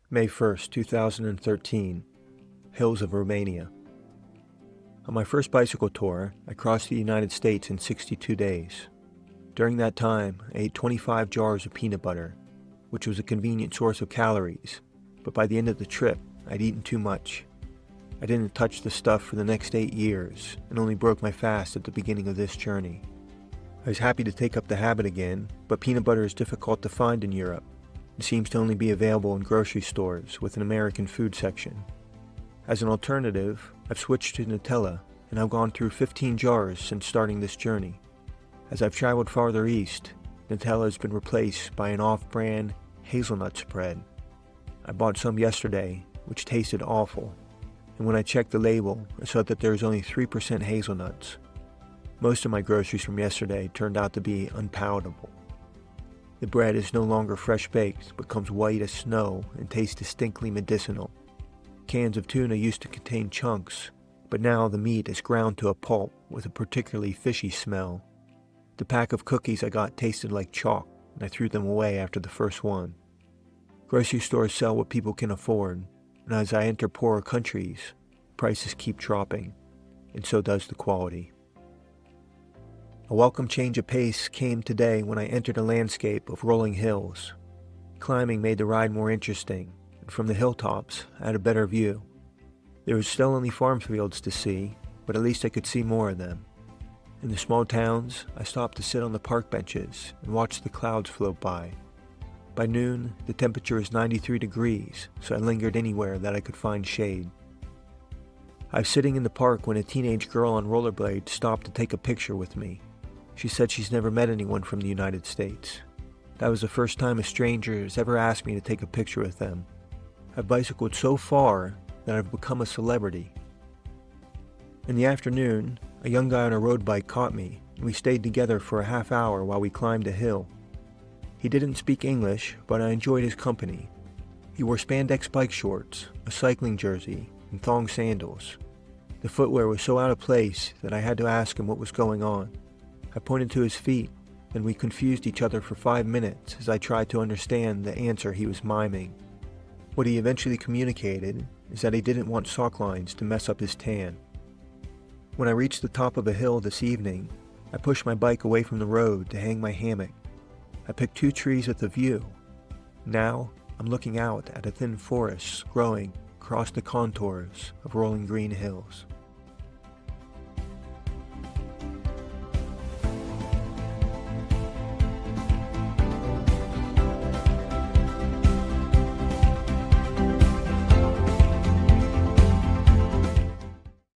May 1st, 2013, Hills of Romania. On my first bicycle tour, I crossed the United States in 62 days. During that time, I ate 25 jars of peanut butter, which was a convenient source of calories, but by the end of the trip, I'd eaten too much. I didn't touch the stuff for the next 8 years, and only broke my fast at the beginning of this journey. I was happy to take up the habit again, but peanut butter is difficult to find in Europe. It seems to only be available in grocery stores with an American food section. As an alternative, I've switched to Nutella, and I've gone through 15 jars since starting this journey. As I've traveled farther east, Nutella has been replaced by an off-brand hazelnut spread. I bought some yesterday, which tasted awful, and when I checked the label, I saw that there was only 3% hazelnuts. Most of my groceries from yesterday turned out to be unpalatable. The bread is no longer fresh baked, but comes white as snow and tastes distinctly medicinal. Cans of tuna used to contain chunks, but now the meat is ground to a pulp with a particularly fishy smell. The pack of cookies I got tasted like chalk, and I threw them away after the first one. Grocery stores sell what people can afford, and as I enter poorer countries, prices keep dropping, and so does the quality. A welcome change of pace came today when I entered a landscape of rolling hills. Climbing made the ride more interesting, and from the hilltops I had a better view. There was still only farm fields to see, but at least I could see more of them. In the small towns, I stopped to sit on the park benches and watch the clouds float by. By noon, the temperature was 93 degrees, so I lingered anywhere that I could find shade. I was sitting in the park when a teenage girl on rollerblades stopped to take a picture with me. She said she's never met anyone from the United States. That was the first time a stranger has ever asked me to take a picture with them. I've bicycled so far that I've become a celebrity. In the afternoon, a young guy on a road bike caught me, and we stayed together for a half hour while we climbed a hill. He didn't speak English, but I enjoyed his company. He wore spandex bike shorts, a cycling jersey, and thong sandals. The footwear was so out of place that I had to ask him what was going on. I pointed to his feet, and we confused each other for 5 minutes as I tried to understand the answer he was miming. What he eventually communicated is that he didn't want sock lines to mess up his tan. When I reached the top of a hill this evening, I pushed my bike away from the road to hang my hammock. I picked 2 trees with a view. Now, I'm looking out at a thin forest growing across the contours of rolling green hills.